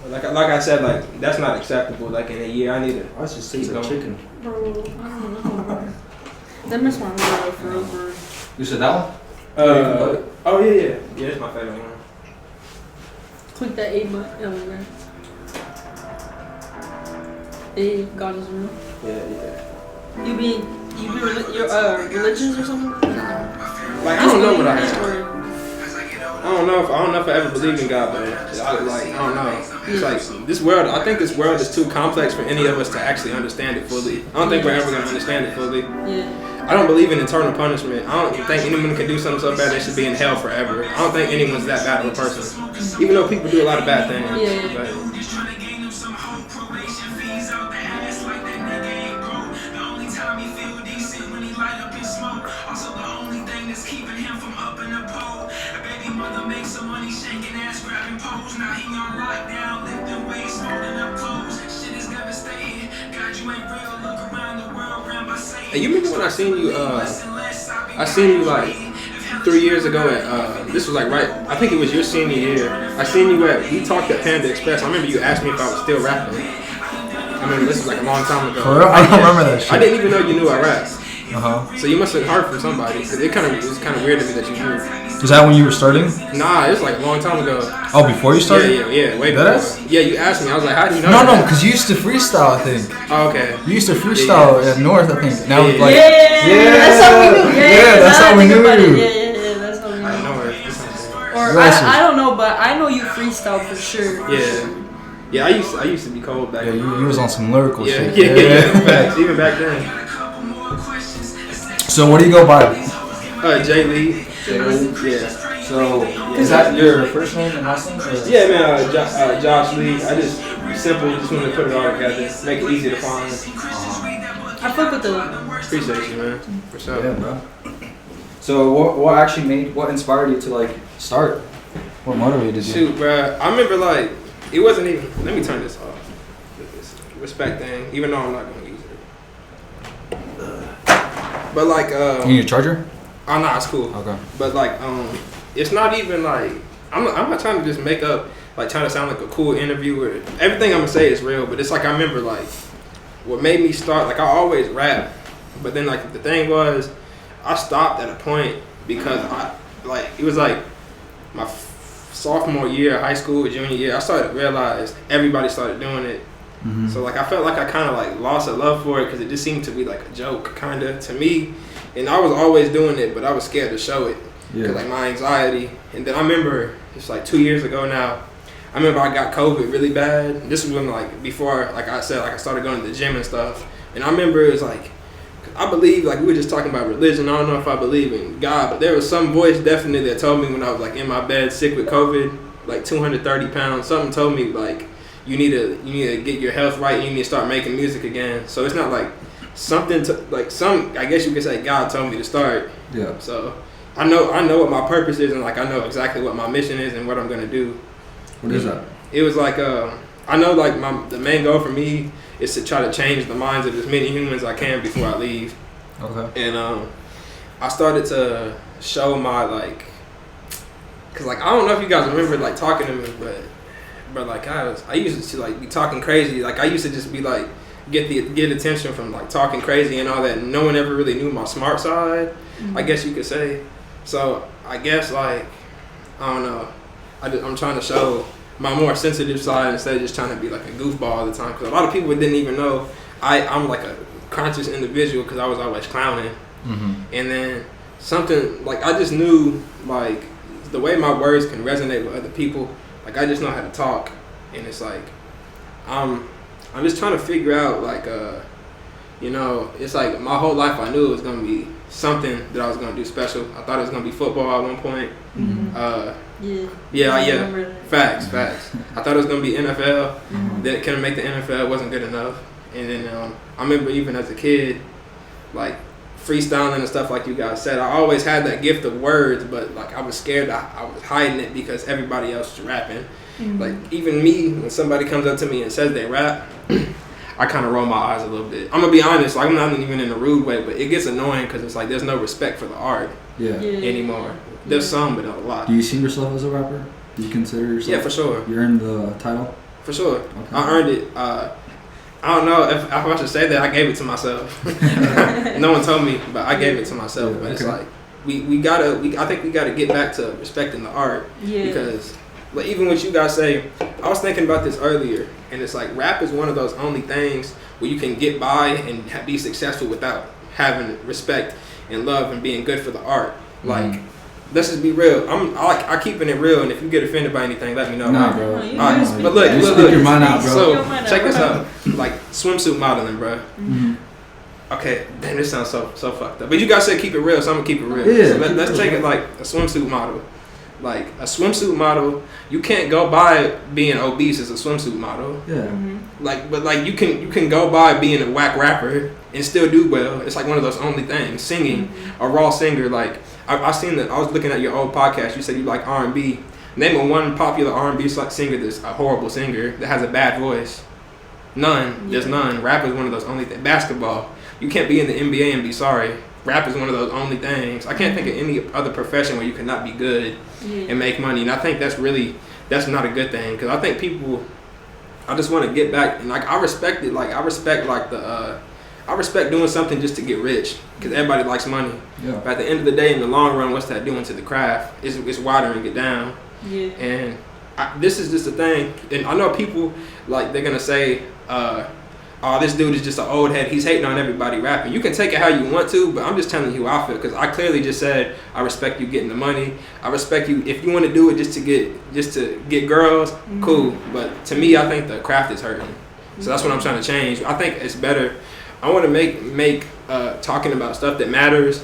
Like I said, like that's not acceptable. Like in a year, I need to. I just taste like chicken. Bro, I don't know. That makes my mouth forever. You said that one? Oh yeah. It's my favorite one. Click that A button. Hey, God is real. Yeah. You be religions or something? Like I don't know what I am. I don't know if I ever believed in God, but I don't know. It's like this world. I think this world is too complex for any of us to actually understand it fully. I don't think we're ever gonna understand it fully. Yeah. I don't believe in eternal punishment. I don't think anyone can do something so bad they should be in hell forever. I don't think anyone's that bad of a person, even though people do a lot of bad things. Yeah. But, hey, you remember when I seen you? I seen you like 3 years ago at this was like right. I think it was your senior year. I seen you at we talked at Panda Express. I remember you asked me if I was still rapping. I remember this was like a long time ago. For real? I don't remember that shit. I didn't even know you knew I rapped. Uh-huh. So you must have heard from somebody. It was kind of weird to me that you knew. Was that when you were starting? Nah, it was like a long time ago. Oh, before you started? Yeah, way before. Yeah, you asked me. I was like, how do you know? No, because you used to freestyle, I think. Oh, okay. You used to freestyle at North, I think. Now yeah. like, that's how we knew. That's how we knew you. Yeah, that's how we knew. I know it. Or I don't know, but I know you freestyle for sure. Yeah, I used to be cold back then. Yeah, you was on some lyrical shit. Yeah. Facts, even back then. So what do you go by? Jlee. Yeah. So is that your first name and last name? Yeah, man. Josh Lee. I just simple. Just want to put it all together, make it easy to find. I fuck with the. Appreciate you, man. For sure. Yeah, bro. So what inspired you to like start? What motivated you? Shoot, bro. I remember like it wasn't even. Let me turn this off. This respect thing, even though I'm not gonna use it. But like, you need a charger? Oh no, it's cool. Okay. But like, it's not even like I'm not trying to just make up like trying to sound like a cool interviewer. Everything I'm gonna say is real, but it's like I remember like what made me start. Like I always rap, but then like the thing was, I stopped at a point because it was like my sophomore year of high school, junior year. I started to realize everybody started doing it. Mm-hmm. So like I felt like I kind of like lost a love for it because it just seemed to be like a joke kind of to me. And I was always doing it, but I was scared to show it because like my anxiety. And then I remember it's like 2 years ago now. I remember I got COVID really bad. This was when like before, like I said, like I started going to the gym and stuff. And I remember it was like, I believe like we were just talking about religion. I don't know if I believe in God, but there was some voice definitely that told me when I was like in my bed sick with COVID, like 230 pounds. Something told me like you need to get your health right. You need to start making music again. So it's not like something to like some. I guess you could say God told me to start. Yeah. So I know what my purpose is and like I know exactly what my mission is and what I'm gonna do. What is that? It was like I know like the main goal for me is to try to change the minds of as many humans as I can before I leave. Okay. And I started to show my like, cause like I don't know if you guys remember like talking to me, but like I used to like be talking crazy. Like I used to just be like get attention from like talking crazy and all that. And no one ever really knew my smart side. Mm-hmm. I guess you could say. So I guess like I don't know. I'm trying to show my more sensitive side instead of just trying to be like a goofball all the time. Because a lot of people didn't even know I'm like a conscious individual because I was always clowning. Mm-hmm. And then something like I just knew like the way my words can resonate with other people. Like I just know how to talk, and it's like I'm just trying to figure out like it's like my whole life I knew it was gonna be something that I was gonna do special. I thought it was gonna be football at one point. Mm-hmm. Yeah. Facts. I thought it was gonna be NFL. Mm-hmm. Then it couldn't make the NFL. It wasn't good enough. And then I remember even as a kid, like freestyling and stuff like you guys said, I always had that gift of words, but like I was scared. I was hiding it because everybody else was rapping. Mm-hmm. Like even me, when somebody comes up to me and says they rap, I kind of roll my eyes a little bit. I'm gonna be honest, like I'm not even in a rude way, but it gets annoying because it's like there's no respect for the art anymore. There's some, but not a lot. Do you see yourself as a rapper? Do you consider yourself? Yeah, for sure. You earned the title? For sure. Okay. I earned it. I don't know if I should say that. I gave it to myself. No one told me, but I gave it to myself. Yeah, but it's okay. like I think we gotta get back to respecting the art. Yeah. Because like even what you guys say, I was thinking about this earlier, and it's like rap is one of those only things where you can get by and be successful without having respect and love and being good for the art. Like, let's just be real. I keeping it real, and if you get offended by anything, let me know. Nah, right? bro. No, you Alright, speak but look, You look, speak your mind out, bro. So Your mind check out, this bro. out. Like swimsuit modeling, bro. Mm-hmm. Okay, damn, this sounds so fucked up. But you guys said keep it real, so I'm gonna keep it real. Yeah, So let's keep it take real. it like a swimsuit model. Like a swimsuit model, you can't go by being obese as a swimsuit model. Yeah. Mm-hmm. But you can go by being a whack rapper and still do well. It's like one of those only things. Singing, a raw singer. Like I seen that. I was looking at your old podcast. You said you like R&B. Name a one popular R&B singer that's a horrible singer that has a bad voice. None. There's none. Rap is one of those only things. Basketball. You can't be in the NBA and be sorry. Rap is one of those only things. I can't think of any other profession where you cannot be good and make money. And I think that's not a good thing. Because I think people, I just want to get back. And like, I respect it. Like, I respect doing something just to get rich. Because everybody likes money. Yeah. But at the end of the day, in the long run, what's that doing to the craft? It's watering it down. Yeah. And this is just a thing. And I know people, like, they're going to say, oh, this dude is just an old head. He's hating on everybody rapping. You can take it how you want to, but I'm just telling you how I feel. Because I clearly just said, I respect you getting the money. I respect you. If you want to do it just to get girls, cool. But to me, I think the craft is hurting. So that's what I'm trying to change. I think it's better. I want to make talking about stuff that matters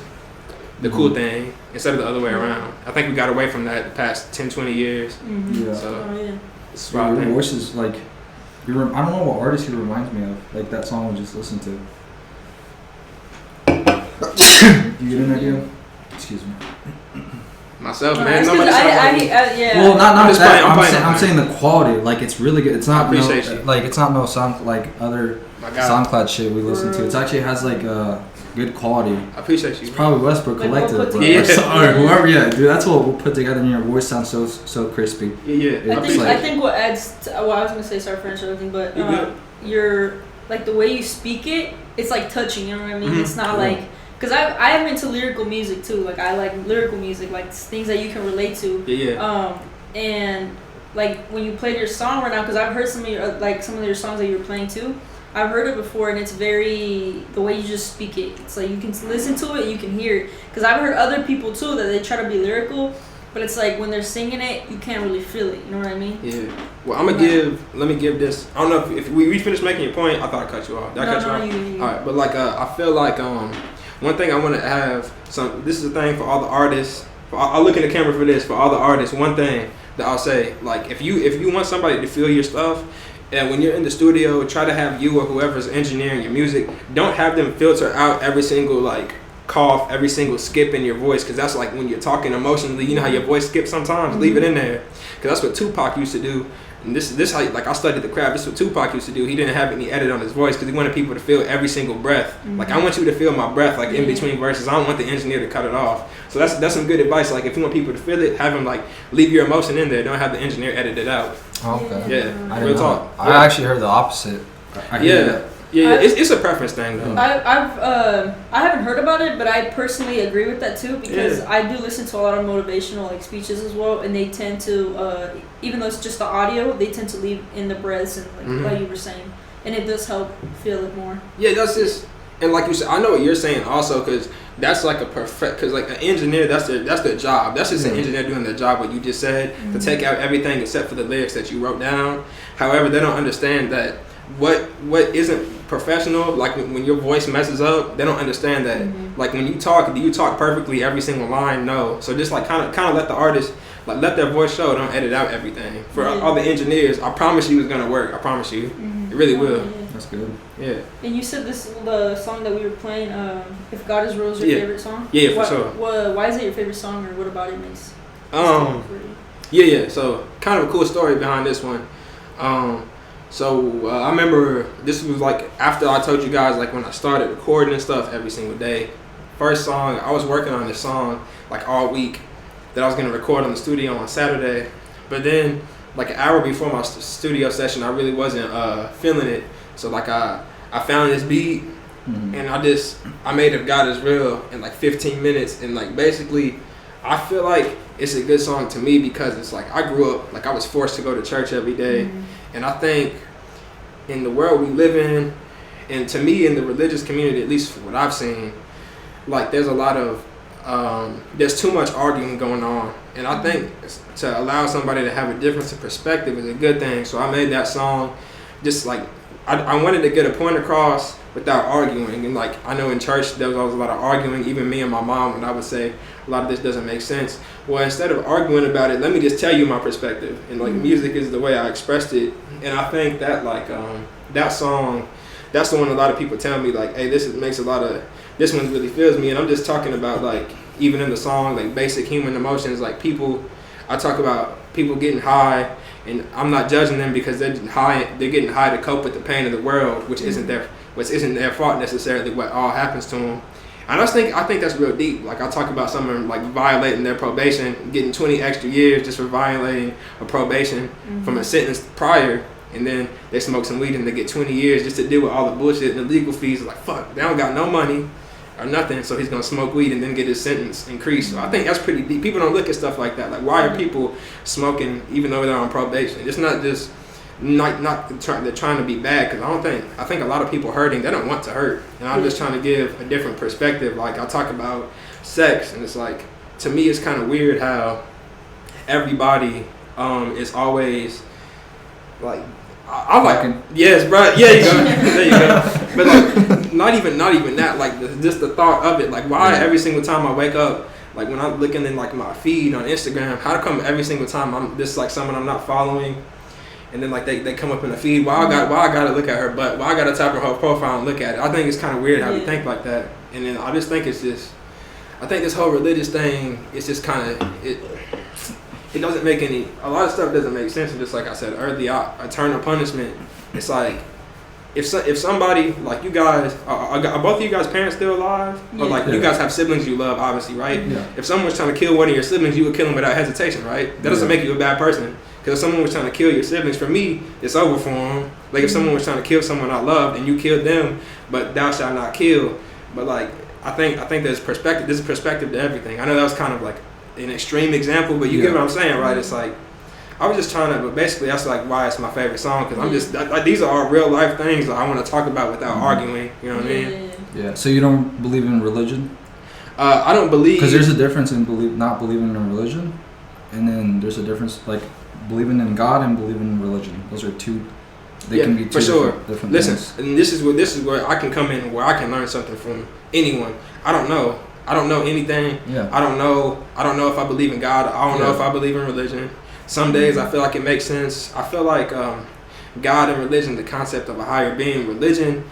the cool thing instead of the other way around. I think we got away from that the past 10, 20 years. Yeah. So Oh, yeah. it's what I Your think. voice is like, I don't know what artist he reminds me of. Like that song we just listened to. You get an idea? Excuse me. Myself, No, man. it's 'cause Nobody yeah. Well, not I'm just that. playing, I'm saying the quality. Like it's really good. It's not I appreciate you. like it's not no sound like other My God, SoundCloud shit we listen to. It actually has like good quality. I appreciate you. It's probably Westbrook Like, we'll Collective, put bro. together- Or whoever. Yeah, dude, that's what we'll put together. And your voice sounds so crispy. Yeah. It's I think like- I think what adds to, well, I was gonna say sorry for interrupting, but You good? your like the way you speak it, it's like touching. You know what I mean? Mhm. It's not Yeah. like because I'm into lyrical music too. Like I like lyrical music, like things that you can relate to. Yeah. And like when you played your song right now, because I've heard some of your some of your songs that you were playing too. I've heard it before, and it's very the way you just speak it. It's like you can listen to it, you can hear it. Because I've heard other people too that they try to be lyrical, but it's like when they're singing it, you can't really feel it. You know what I mean? Yeah. Well, let me give this. I don't know if we finished making your point. I thought I cut you off. Did I cut you off? You. All right, but like I feel like one thing I want to have this is the thing for all the artists. I'll look in the camera for this for all the artists. One thing that I'll say, like if you want somebody to feel your stuff, and when you're in the studio, try to have you or whoever's engineering your music, don't have them filter out every single like cough, every single skip in your voice, because that's like when you're talking emotionally. You know how your voice skips sometimes. Leave it in there, because that's what Tupac used to do. And this how like I studied the craft. This is what Tupac used to do. He didn't have any edit on his voice because he wanted people to feel every single breath. Like I want you to feel my breath like in between verses. I don't want the engineer to cut it off. So that's some good advice. Like if you want people to feel it, have them like leave your emotion in there. Don't have the engineer edit it out. Oh, okay. Yeah, I real didn't talk. know. I actually heard the opposite. I hear that. Yeah. It's a preference thing though. I haven't heard about it, but I personally agree with that too because Yeah. I do listen to a lot of motivational like speeches as well, and they tend to even though it's just the audio, they tend to leave in the breaths and like you were saying, and it does help feel it more. Yeah, that's just, and like you said, I know what you're saying also, because that's like because like an engineer, that's their job. That's just an engineer doing their job. What you just said, to take out everything except for the lyrics that you wrote down. However, they don't understand that what isn't professional. Like when your voice messes up, they don't understand that. Like when you talk, do you talk perfectly every single line? No. So just like kind of let the artist. Like let their voice show. Don't edit out everything. For all the engineers, I promise you it's gonna work. I promise you, it really will. That's good. Yeah. And you said the song that we were playing, "If God Is Real" is your favorite song. Yeah, for sure. Why is it your favorite song, or what about it makes? Yeah. So kind of a cool story behind this one. So I remember this was like after I told you guys like when I started recording and stuff every single day. First song, I was working on this song like all week that I was gonna record on the studio on Saturday. But then, like an hour before my studio session, I really wasn't feeling it. So like I found this beat, and I made If God Is Real in like 15 minutes, and like basically, I feel like it's a good song to me because it's like I grew up, like I was forced to go to church every day, and I think in the world we live in, and to me in the religious community, at least from what I've seen, like there's a lot of there's too much arguing going on, and I think to allow somebody to have a difference of perspective is a good thing. So I made that song just like I wanted to get a point across without arguing. And like I know in church there was always a lot of arguing, even me and my mom, when I would say a lot of this doesn't make sense. Well, instead of arguing about it, let me just tell you my perspective. And like music is the way I expressed it, and I think that like that song, that's the one a lot of people tell me like, hey, this one really feels me. And I'm just talking about like, even in the song, like basic human emotions, like I talk about people getting high, and I'm not judging them because they're getting high to cope with the pain of the world, which isn't their fault necessarily what all happens to them. And I think that's real deep. Like I talk about someone like violating their probation, getting 20 extra years just for violating a probation from a sentence prior, and then they smoke some weed and they get 20 years just to deal with all the bullshit and the legal fees. Like fuck, they don't got no money or nothing, so he's gonna smoke weed and then get his sentence increased. So I think that's pretty deep. People don't look at stuff like that. Like why are people smoking even though they're on probation? It's not just they're trying to be bad, because I think a lot of people hurting, they don't want to hurt, and I'm just trying to give a different perspective. Like I talk about sex, and it's like, to me it's kind of weird how everybody is always like I like, yes, bro. Yeah, you go. There you go. But like, not even that. Like, just the thought of it. Like, why every single time I wake up, like when I'm looking in like my feed on Instagram, how come every single time I'm this like someone I'm not following, and then like they come up in the feed. Why I gotta look at her butt? Why I gotta tap on her profile and look at it? I think it's kind of weird how we think like that. And then I just think I think this whole religious thing is just kind of it doesn't make a lot of stuff doesn't make sense. And just like I said earlier, eternal punishment. It's like if somebody like you guys are both of you guys' parents still alive, or like you guys have siblings you love, obviously, right? Yeah. If someone was trying to kill one of your siblings, you would kill them without hesitation, right? That doesn't make you a bad person. Because if someone was trying to kill your siblings, for me, it's over for them. Like if someone was trying to kill someone I loved and you killed them, but thou shalt not kill. But like I think there's perspective. There's a perspective to everything. I know that was kind of like an extreme example, but you get what I'm saying, right? It's like I was just trying to, but basically that's like why it's my favorite song, because I'm just these are all real life things that I want to talk about without arguing. You know what I mean? Yeah. So you don't believe in religion? I don't believe, because there's a difference in not believing in religion, and then there's a difference like believing in God and believing in religion. Those are two. They can be two for sure. different Listen, things. and this is where I can come in, where I can learn something from anyone. I don't know anything. Yeah. I don't know if I believe in God. I don't know if I believe in religion. Some days I feel like it makes sense. I feel like God and religion, the concept of a higher being. Religion,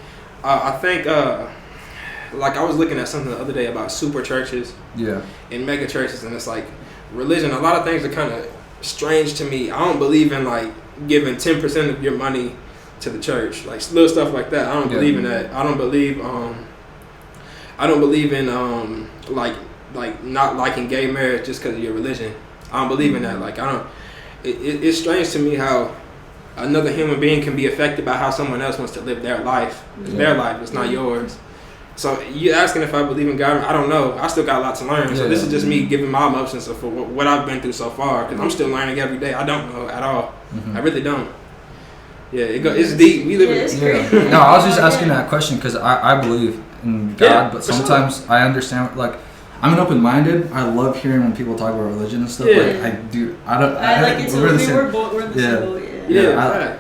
I think, like I was looking at something the other day about super churches and mega churches, and it's like religion, a lot of things are kind of strange to me. I don't believe in like giving 10% of your money to the church, like little stuff like that. I don't believe in that. I don't believe in like not liking gay marriage just because of your religion. I don't believe in that. Like it's strange to me how another human being can be affected by how someone else wants to live their life. It's their life. It's not yours. So you asking if I believe in God? I don't know. I still got a lot to learn. So this is just me giving my emotions for what I've been through so far, because I'm still learning every day. I don't know at all. I really don't. Yeah, it's deep. We live in. No, I was just asking that question because I believe in God, but sometimes I understand. Like, I'm an open-minded. I love hearing when people talk about religion and stuff. Like I do. I like it too. We're in the same boat.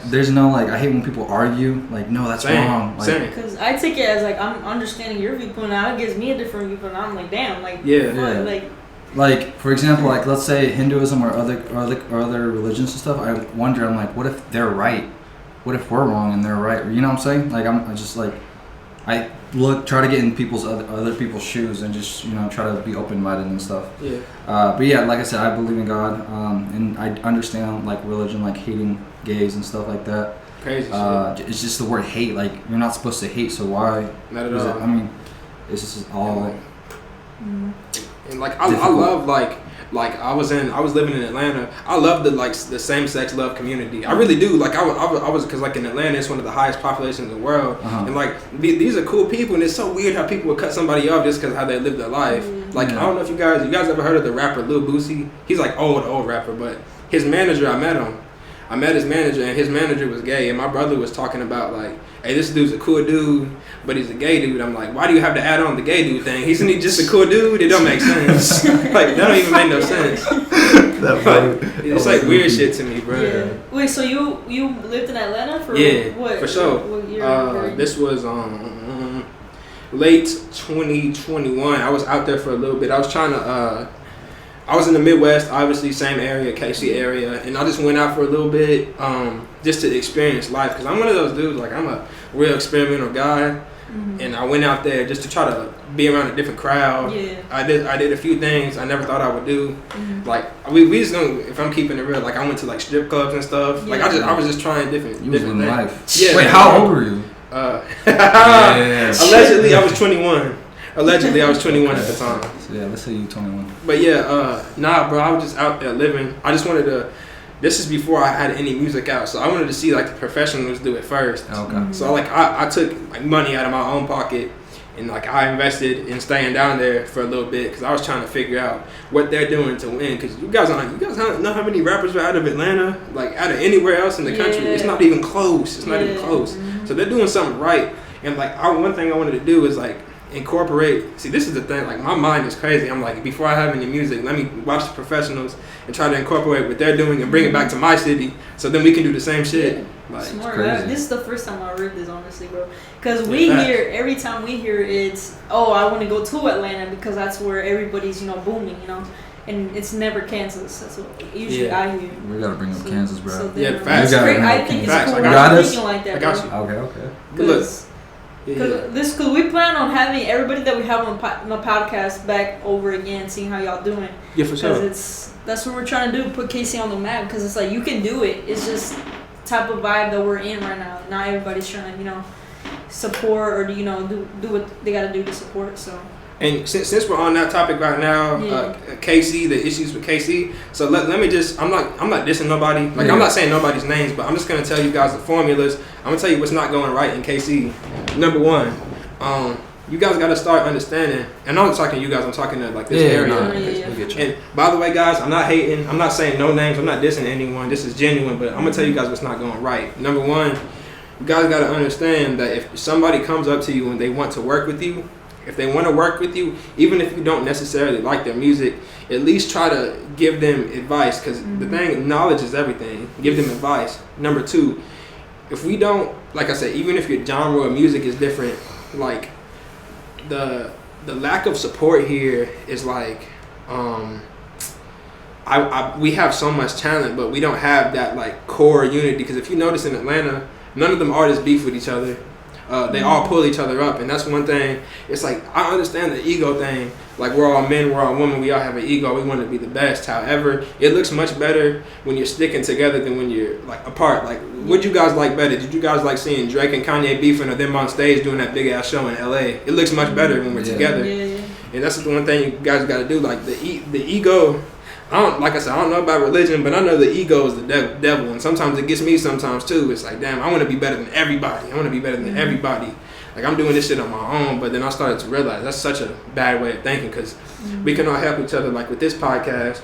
There's no like. I hate when people argue. Like, no, that's wrong. Like, because I take it as like I'm understanding your viewpoint now. It gives me a different viewpoint. I'm like, damn, like like for example, like let's say Hinduism or other religions and stuff. I wonder. I'm like, what if they're right? What if we're wrong and they're right? You know what I'm saying? Like I just like I try to get in other people's shoes and just try to be open-minded and stuff. But like I said, I believe in God, and I understand like religion, like hating gays and stuff like that. Crazy shit. It's just the word hate. Like you're not supposed to hate, so why? Not at all. I mean, it's just all. And like I love like Like I was living in Atlanta. I love the same sex love community. I really do. Like I was because like in Atlanta, it's one of the highest populations in the world, and like these are cool people. And it's so weird how people would cut somebody off just because how they live their life. Like I don't know if you guys ever heard of the rapper Lil Boosie? He's like old rapper, but his manager, I met his manager, and his manager was gay, and my brother was talking about like, hey, this dude's a cool dude, but he's a gay dude. I'm like, why do you have to add on the gay dude thing? Isn't he just a cool dude? It don't make sense. Like, that don't even make no sense. It's like weird shit to me, bro. Yeah. Wait, so you lived in Atlanta for what? For sure. What year? This was late 2021. I was out there for a little bit. I was trying to. I was in the Midwest, obviously, same area, KC area, and I just went out for a little bit, just to experience life. Because I'm one of those dudes, like I'm a real experimental guy, and I went out there just to try to be around a different crowd. Yeah. I did a few things I never thought I would do. Like we just gonna, if I'm keeping it real, like I went to like strip clubs and stuff. Yeah. Like I was just trying different things. Life. Yeah. Wait, how old were you? Allegedly, I was 21. Allegedly, I was 21 at the time. So yeah, let's say you 21. But yeah, nah, bro, I was just out there living. I just wanted to. This is before I had any music out, so I wanted to see like the professionals do it first. Okay. So like I took like money out of my own pocket, and like I invested in staying down there for a little bit because I was trying to figure out what they're doing to win. Because you guys know how many rappers are out of Atlanta, like out of anywhere else in the country. It's not even close. It's not even close. So they're doing something right. And like one thing I wanted to do is like incorporate. See, this is the thing. Like my mind is crazy. I'm like, before I have any music, let me watch the professionals and try to incorporate what they're doing and bring it back to my city, so then we can do the same shit. Yeah. Like, smart. This is the first time I heard this, honestly, bro. Because every time we hear it's, oh, I want to go to Atlanta because that's where everybody's, booming, and it's never Kansas. That's what usually I hear. We gotta bring up Kansas, bro. So facts. I think it's cool. I'm thinking like that, I got you. Okay. Because we plan on having everybody that we have on the podcast back over again, seeing how y'all doing. Yeah, for sure. Because that's what we're trying to do, put KC on the map. Because it's like you can do it. It's just type of vibe that we're in right now. Not everybody's trying to support or do what they got to do to support. So. And since we're on that topic right now, KC, the issues with KC. So let me just, I'm not dissing nobody. Like I'm not saying nobody's names, but I'm just gonna tell you guys the formulas. I'm gonna tell you what's not going right in KC. Number one, you guys gotta start understanding. And I'm not talking to you guys. I'm talking to like this area. And by the way, guys, I'm not hating. I'm not saying no names. I'm not dissing anyone. This is genuine. But I'm gonna tell you guys what's not going right. Number one, you guys gotta understand that if somebody comes up to you and they want to work with you. If they want to work with you, even if you don't necessarily like their music, at least try to give them advice. Because the thing, knowledge is everything. Give them advice. Number two, if we don't, like I said, even if your genre of music is different, like the lack of support here is like, we have so much talent, but we don't have that like core unity. Because if you notice in Atlanta, none of them artists beef with each other. They all pull each other up, and that's one thing. It's like, I understand the ego thing. Like, we're all men, we're all women, we all have an ego. We want to be the best. However, it looks much better when you're sticking together than when you're like apart. Like, what you guys like better? Did you guys like seeing Drake and Kanye beefing, or them on stage doing that big ass show in LA? It looks much better when we're together. And that's the one thing you guys got to do. Like the ego. Like I said, I don't know about religion, but I know the ego is the devil, and sometimes it gets me sometimes too. It's like, damn, I want to be better than everybody. Like, I'm doing this shit on my own, but then I started to realize that's such a bad way of thinking, because we can all help each other. Like with this podcast,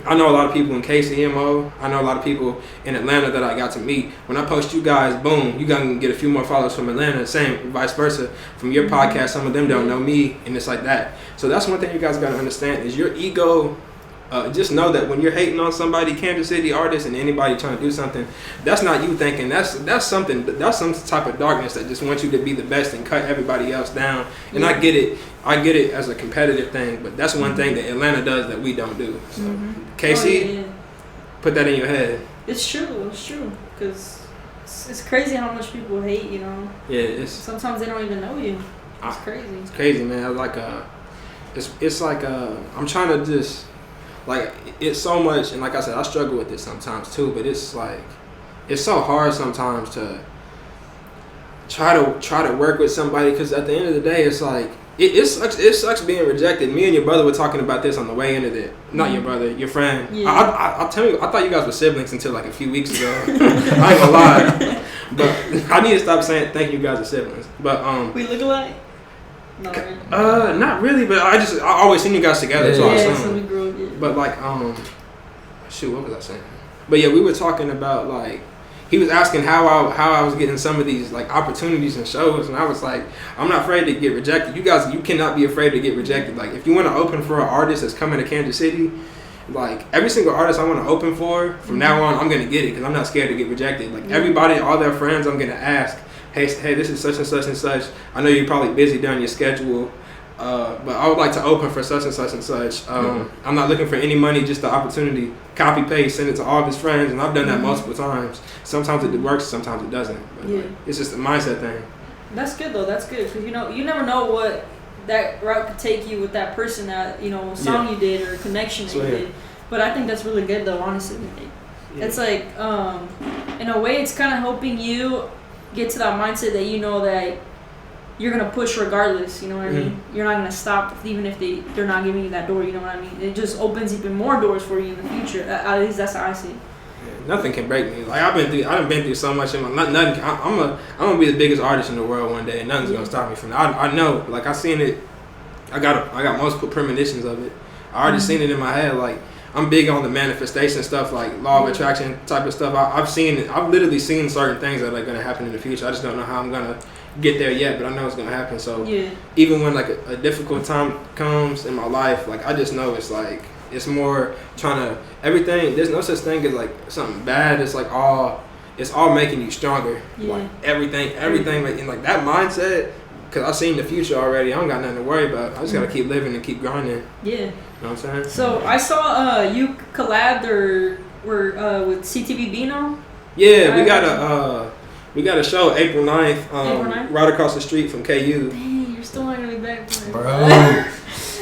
I know a lot of people in KCMO. I know a lot of people in Atlanta that I got to meet. When I post you guys, boom, you guys can get a few more followers from Atlanta. Same, vice versa. From your podcast, some of them don't know me, and it's like that. So that's one thing you guys got to understand is your ego. Just know that when you're hating on somebody, Kansas City artist, and anybody trying to do something, that's not you thinking. That's some type of darkness that just wants you to be the best and cut everybody else down. And I get it as a competitive thing, but that's one thing that Atlanta does that we don't do. So, KC, put that in your head. It's true, because it's crazy how much people hate. Yeah, sometimes they don't even know you. It's crazy. It's crazy, man. Like it's like I'm trying to just. Like, it's so much, and like I said, I struggle with this sometimes too, but it's like, it's so hard sometimes to try to work with somebody, because at the end of the day, it's like, It sucks being rejected. Me and your brother were talking about this on the way into it. Not your brother, your friend. Yeah. I'll tell you, I thought you guys were siblings until like a few weeks ago. I ain't gonna lie. But I need to stop saying thank you guys are siblings. But We look alike? No, right? not really, but I always seen you guys together, so I Yeah, assumed. so we grew up, yeah. But like, shoot, what was I saying? But yeah, we were talking about like, he was asking how I was getting some of these like opportunities and shows, and I was like, I'm not afraid to get rejected. You guys, you cannot be afraid to get rejected. Like, if you want to open for an artist that's coming to Kansas City, like every single artist I want to open for, from now on, I'm gonna get it because I'm not scared to get rejected. Like everybody, all their friends, I'm gonna ask, hey, this is such and such and such. I know you're probably busy during your schedule. But I would like to open for such and such and such. I'm not looking for any money, just the opportunity. Copy paste, send it to all of his friends, and I've done that multiple times. Sometimes it works, sometimes it doesn't. But like, it's just a mindset thing. That's good though. That's good because you never know what that route could take you with that person that song you did or connection that you did. But I think that's really good though. Honestly, it's like in a way it's kind of helping you get to that mindset that that you're gonna push regardless. You know what I mean? You're not gonna stop even if they're not giving you that door. You know what I mean? It just opens even more doors for you in the future. At least that's how I see it. Yeah, nothing can break me. Like I've been through so much in my nothing. I'm gonna be the biggest artist in the world one day, and nothing's gonna stop me from that. I know. Like I seen it. I got multiple premonitions of it. I already seen it in my head. Like I'm big on the manifestation stuff, like law of attraction type of stuff. I've seen it. I've literally seen certain things that are gonna happen in the future. I just don't know how I'm gonna get there yet, but I know it's gonna happen. So even when like a difficult time comes in my life, like I just know it's like it's more trying to everything. There's no such thing as like something bad. It's like it's all making you stronger. Like everything, and like that mindset. Cause I've seen the future already. I don't got nothing to worry about. I just gotta keep living and keep grinding. Yeah. You know what I'm saying? So I saw you collabed or were with CTV Bino. Yeah, we got a show April 9th, right across the street from KU. Dang, you're still not gonna be back, bro.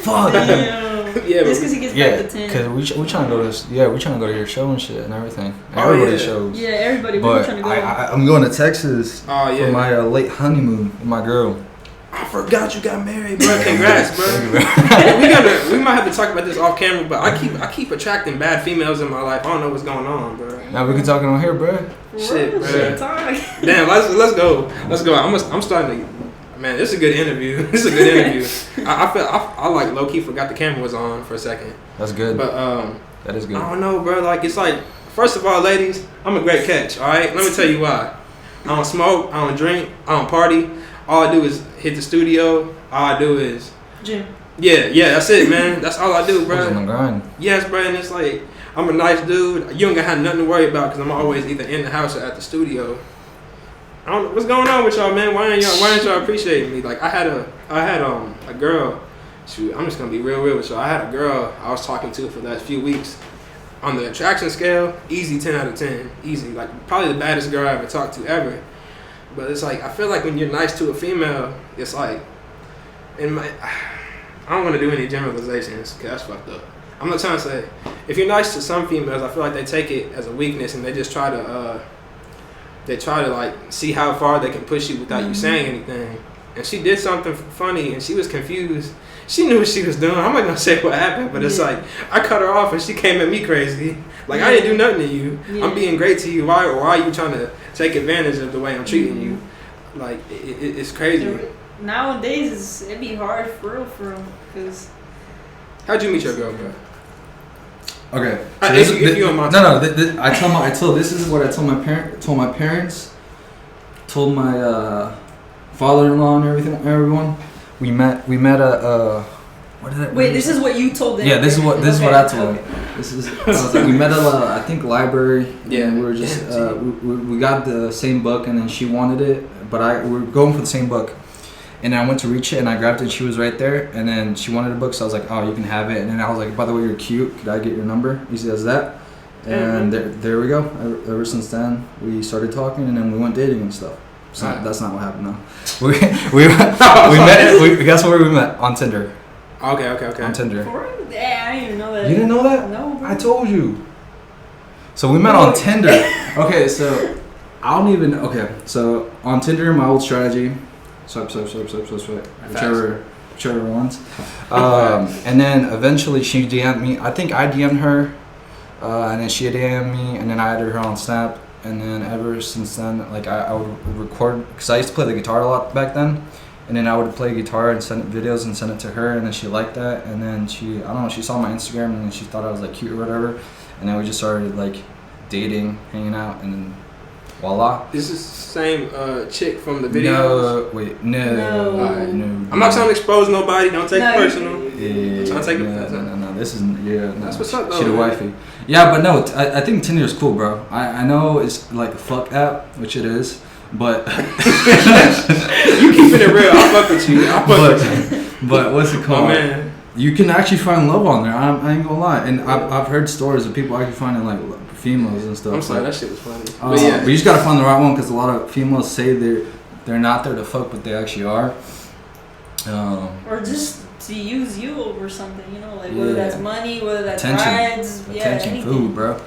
Fuck. Damn. Yeah, just because he gets back to 10. Cause we trying to go to we trying to go to your show and shit and everything. Everybody shows. Yeah, everybody. We're trying to go. I'm going to Texas for my late honeymoon with my girl. I forgot you got married, bro. Congrats, bro. we might have to talk about this off camera, but I keep attracting bad females in my life. I don't know what's going on, bro. Now we can talk on here, bro. Shit, bro. Damn, let's go. I'm starting to. Man, this is a good interview. I like low key forgot the camera was on for a second. That's good. But that is good. I don't know, bro. Like it's like, first of all, ladies, I'm a great catch. All right, let me tell you why. I don't smoke. I don't drink. I don't party. All I do is hit the studio. All I do is gym. Yeah, that's it, man. That's all I do, bro. On the grind. Yes, bro, and it's like I'm a nice dude. You ain't gonna have nothing to worry about because I'm always either in the house or at the studio. I don't know what's going on with y'all, man. Why ain't y'all appreciating me? Like I had a girl. Shoot, I'm just gonna be real with y'all. I had a girl I was talking to for the last few weeks. On the attraction scale, easy 10 out of 10. Easy, like probably the baddest girl I ever talked to ever. But it's like, I feel like when you're nice to a female, it's like, I don't want to do any generalizations, because that's fucked up. I'm not trying to say, if you're nice to some females, I feel like they take it as a weakness and they just try to like see how far they can push you without you saying anything. And she did something funny and she was confused. She knew what she was doing. I'm not going to say what happened, but it's like, I cut her off and she came at me crazy. Like, I didn't do nothing to you. I'm being great to you. Why are you trying to take advantage of the way I'm treating you? Like, it's crazy. Nowadays, it'd be hard for real. Cause how'd you meet your girl, bro? Okay. So this is what I told my parents, told my father-in-law and everyone. We met what did I wait, this is what you told them? Yeah, this is what I told them. We met at I think library. Yeah. And we were just we got the same book and then she wanted it, but we were going for the same book. And I went to reach it and I grabbed it and she was right there and then she wanted a book, so I was like, oh, you can have it. And then I was like, by the way, you're cute, could I get your number? He says that. And there we go. Ever since then we started talking and then we went dating and stuff. So that's not what happened. No, we met. Guess where we met? On Tinder. Okay. On Tinder. Yeah, I didn't even know that. You didn't know that? No. Bro. I told you. So we met on Tinder. Okay, so I don't even. Okay, so on Tinder, my old strategy: swipe, whichever whichever ones. And then eventually she DM'd me. I think I DM'd her, and then she DM'd me, and then I added her on Snap. And then ever since then, like I would record, because I used to play the guitar a lot back then. And then I would play guitar and send videos and send it to her, and then she liked that. And then she, I don't know, she saw my Instagram and then she thought I was like cute or whatever. And then we just started like dating, hanging out, and then voila. This is the same chick from the videos? No. I'm not trying to expose nobody. Don't take it personal. Yeah. I'm trying to take it personal. No. This isn't. Yeah. That's what's up, though. She the wifey. Yeah, but no. I think Tinder is cool, bro. I know it's like a fuck app, which it is, but you keeping it real. I'll fuck with you. But what's it called? Oh, man. You can actually find love on there. I ain't gonna lie. And I've heard stories of people actually finding like females and stuff. I'm sorry, like, that shit was funny. But yeah, but you just gotta find the right one, because a lot of females say they're not there to fuck, but they actually are. Or just to use you over something, you know, like whether that's money, whether that's rides, attention, food, bro.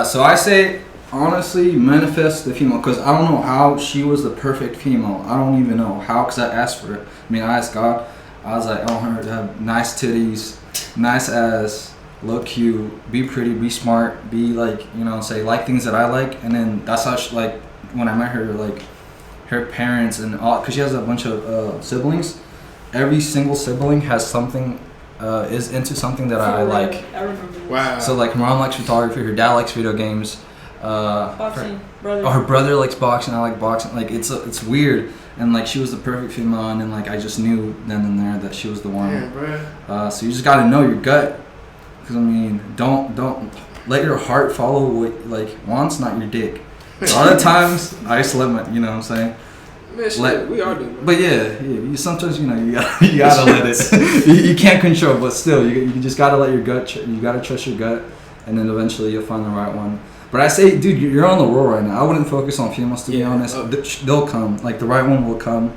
So I say honestly, manifest the female, because I don't know how she was the perfect female. I don't even know how, because I asked for it. I mean, I asked God. I was like, I want her to have nice titties, nice ass, look cute, be pretty, be smart, be like, you know, say like things that I like. And then that's how she, like, when I met her, like her parents and all, because she has a bunch of siblings. Every single sibling has something, is into something that I like. I remember. Wow. So like, her mom likes photography, her dad likes video games. Boxing, brother. Her brother likes boxing. I like boxing. Like it's weird. And like, she was the perfect female, and then like, I just knew then and there that she was the one. Yeah, bro. So you just gotta know your gut, because I mean, don't let your heart follow what like wants, not your dick. A lot of times I just let my, you know what I'm saying. Man, shit, we all do. Bro. But yeah, you sometimes, you know, you gotta let it. You can't control, but still, you just gotta let your gut. You gotta trust your gut, and then eventually you'll find the right one. But I say, dude, you're on the roll right now. I wouldn't focus on females, to be honest. They'll come. Like, the right one will come.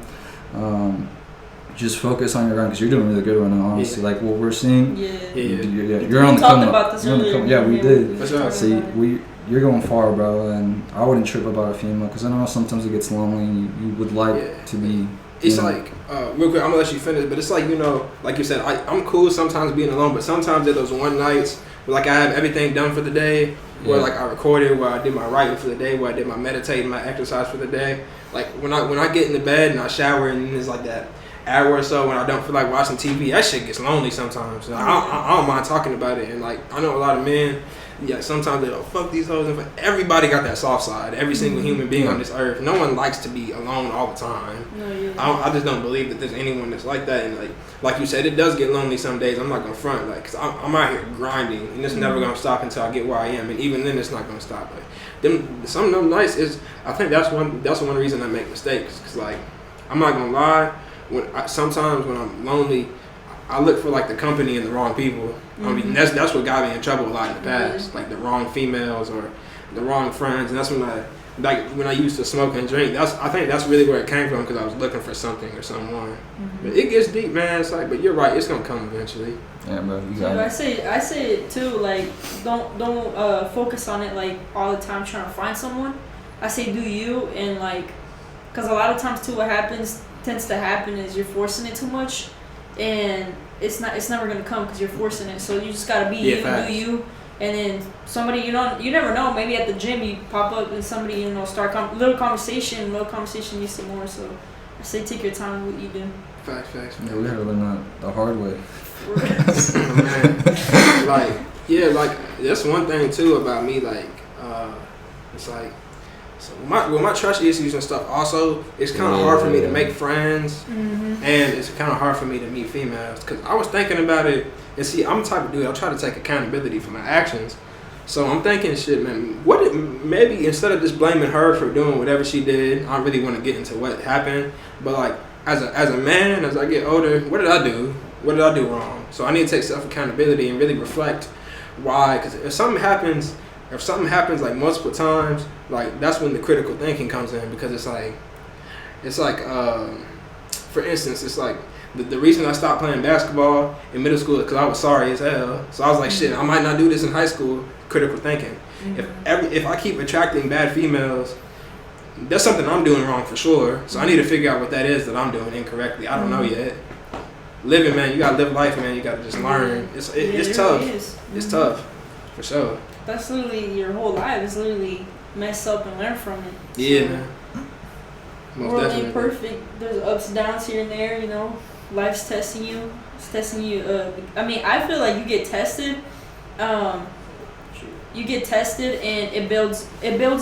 Just focus on your grind, because you're doing really good right now, honestly. Like, what we're seeing. You're on the come up. About this earlier. Yeah, we did. That's right. See, you're going far, bro, and I wouldn't trip about a female, because I know sometimes it gets lonely, and you would like to be. It's like, real quick, I'm gonna let you finish, but it's like, you know, like you said, I'm cool sometimes being alone, but sometimes there those one nights where like I have everything done for the day, where like I recorded, where I did my writing for the day, where I did my meditating, my exercise for the day. Like when I get in the bed and I shower, and it's like that hour or so when I don't feel like watching TV, that shit gets lonely sometimes. Like, I don't mind talking about it, and like I know a lot of men. Yeah, sometimes they don't fuck these hoes. And everybody got that soft side. Every single human being on this earth. No one likes to be alone all the time. No, I just don't believe that there's anyone that's like that. And like you said, it does get lonely some days. I'm not gonna front, like, cause I'm out here grinding, and it's never gonna stop until I get where I am. And even then, it's not gonna stop. Like some of them nights is. I think that's one reason I make mistakes. Cause like, I'm not gonna lie. Sometimes when I'm lonely, I look for like the company and the wrong people. I mean, that's what got me in trouble a lot in the past, like the wrong females or the wrong friends. And that's when I used to smoke and drink. I think that's really where it came from, because I was looking for something or someone. But it gets deep, man. It's like, but you're right, it's gonna come eventually. Yeah, bro, you got it. I say it too. Like, don't focus on it like all the time trying to find someone. I say do you, and like, because a lot of times too, what tends to happen is you're forcing it too much. And it's never gonna come because you're forcing it. So you just gotta be you, do you, and then somebody you never know. Maybe at the gym you pop up and somebody start little conversation leads to more. So I say take your time with what you do. Facts. Yeah, we had to learn that the hard way. Man. Like that's one thing too about me. Like it's like. So with my trust issues and stuff, also, it's kind of hard for me to make friends, and it's kind of hard for me to meet females. Because I was thinking about it, and see, I'm the type of dude, I try to take accountability for my actions. So I'm thinking, shit, man, maybe instead of just blaming her for doing whatever she did, I really want to get into what happened. But like, as a man, as I get older, what did I do? What did I do wrong? So I need to take self-accountability and really reflect why. Because if something happens like multiple times, like that's when the critical thinking comes in, because it's like for instance, it's like the reason I stopped playing basketball in middle school is because I was sorry as hell. So I was like, shit, I might not do this in high school. Critical thinking. If I keep attracting bad females, that's something I'm doing wrong for sure. So I need to figure out what that is that I'm doing incorrectly. I don't know yet. living, man. You gotta live life, man. You gotta just learn. It's tough. Really is. It's tough, for sure. That's literally your whole life. It's literally mess up and learn from it. Yeah, man. Most World definitely. ain't perfect. There's ups and downs here and there. You know, life's testing you. It's testing you. I mean, I feel like you get tested. You get tested, and it builds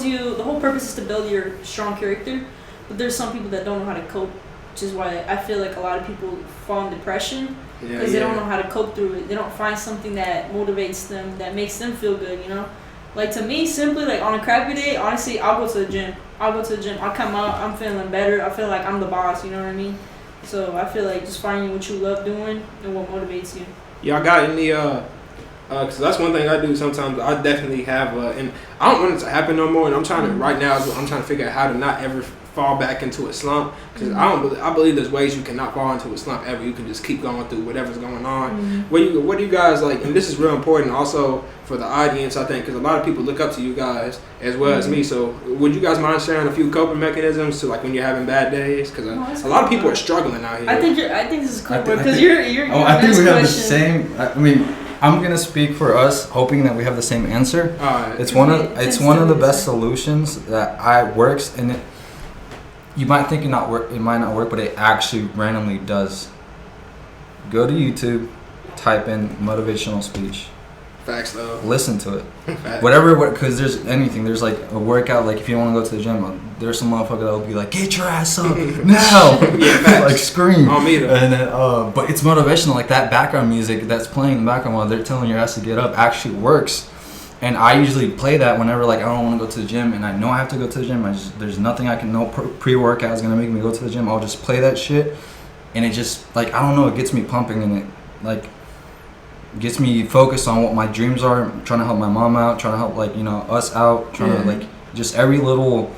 you. The whole purpose is to build your strong character. But there's some people that don't know how to cope, which is why I feel like a lot of people fall in depression because they don't know how to cope through it. They don't find something that motivates them, that makes them feel good. You know, like to me, simply like on a crappy day, honestly, I'll go to the gym. I'll come out. I'm feeling better. I feel like I'm the boss. You know what I mean? So I feel like just finding what you love doing and what motivates you. Y'all got any because that's one thing I do sometimes. I definitely have, and I don't want it to happen no more. And I'm trying to right now. I'm trying to figure out how to not ever fall back into a slump, because I believe there's ways you cannot fall into a slump ever. You can just keep going through whatever's going on. What do you guys like? And this is real important also for the audience, I think, because a lot of people look up to you guys as well as me. So would you guys mind sharing a few coping mechanisms to like when you're having bad days? Because a lot of people are struggling out here. I think this is cool because you're. I think we have the same. I mean, I'm gonna speak for us, hoping that we have the same answer. It's one of the best solutions that works, and you might think it might not work, but it actually randomly does. Go to YouTube, type in motivational speech. Facts though. Listen to it. Whatever, because there's anything. There's like a workout, like if you want to go to the gym, there's some motherfucker that will be like, get your ass up now. Like scream. On me though. And then, but it's motivational, like that background music that's playing in the background while they're telling your ass to get up actually works. And I usually play that whenever like I don't want to go to the gym and I know I have to go to the gym. There's nothing I can, no pre-workout is gonna make me go to the gym. I'll just play that shit, and it just like I don't know, it gets me pumping, and it like gets me focused on what my dreams are. I'm trying to help my mom out, trying to help like us out, trying to like just every little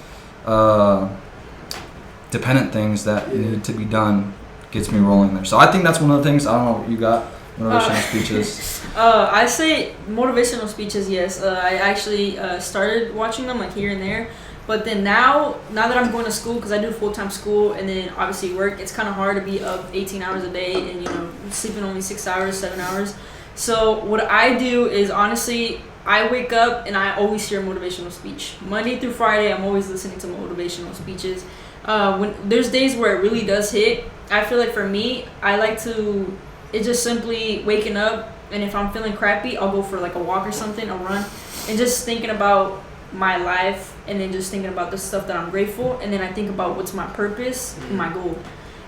dependent things that need to be done gets me rolling there. So I think that's one of the things. I don't know what you got. Motivational speeches. I say motivational speeches. Yes, I actually started watching them like here and there, but then now that I'm going to school, because I do full-time school and then obviously work, it's kind of hard to be up 18 hours a day and sleeping only 6 hours, 7 hours. So what I do is honestly, I wake up and I always hear a motivational speech. Monday through Friday, I'm always listening to motivational speeches. When there's days where it really does hit, I feel like for me, I like to. It's just simply waking up, and if I'm feeling crappy, I'll go for like a walk or something, a run, and just thinking about my life, and then just thinking about the stuff that I'm grateful, and then I think about what's my purpose, and my goal,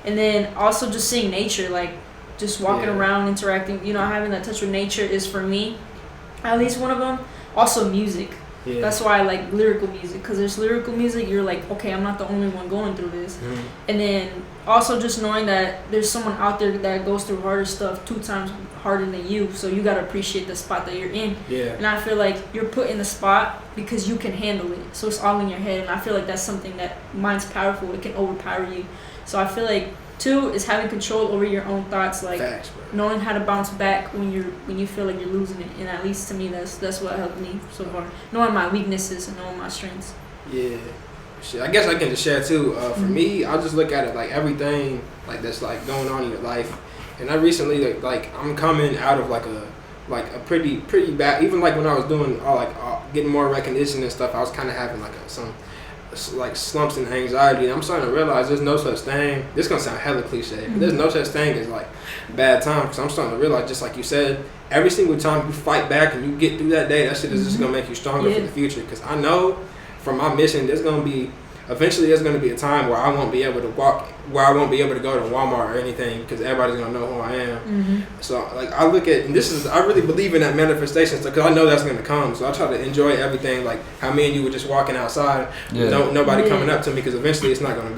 and then also just seeing nature, like just walking around, interacting, having that touch with nature is for me, at least one of them. Also music. Yeah. That's why I like lyrical music, because there's lyrical music, you're like, okay, I'm not the only one going through this. And then also just knowing that there's someone out there that goes through harder stuff 2 times harder than you, so you got to appreciate the spot that you're in. And I feel like you're put in the spot because you can handle it, so it's all in your head, and I feel like that's something that mine's powerful. It can overpower you. So I feel like 2 is having control over your own thoughts, like knowing how to bounce back when you feel like you're losing it. And at least to me, that's what helped me so far. Knowing my weaknesses and knowing my strengths. Yeah, shit. I guess I can just share too. For me, I just look at it like everything like that's like going on in your life. And I recently like I'm coming out of like a pretty bad. Even like when I was doing getting more recognition and stuff, I was kind of having like some slumps and anxiety. And I'm starting to realize there's no such thing. This is gonna sound hella cliche, but there's no such thing as like bad time. Because I'm starting to realize, just like you said, every single time you fight back and you get through that day, that shit is just gonna make you stronger for the future. Because I know from my mission, eventually there's gonna be a time where I won't be able to walk, where I won't be able to go to Walmart or anything, because everybody's gonna know who I am. So like I look at, and I really believe in that manifestation stuff, because I know that's gonna come. So I try to enjoy everything, like how me and you were just walking outside, nobody coming up to me, because eventually it's not gonna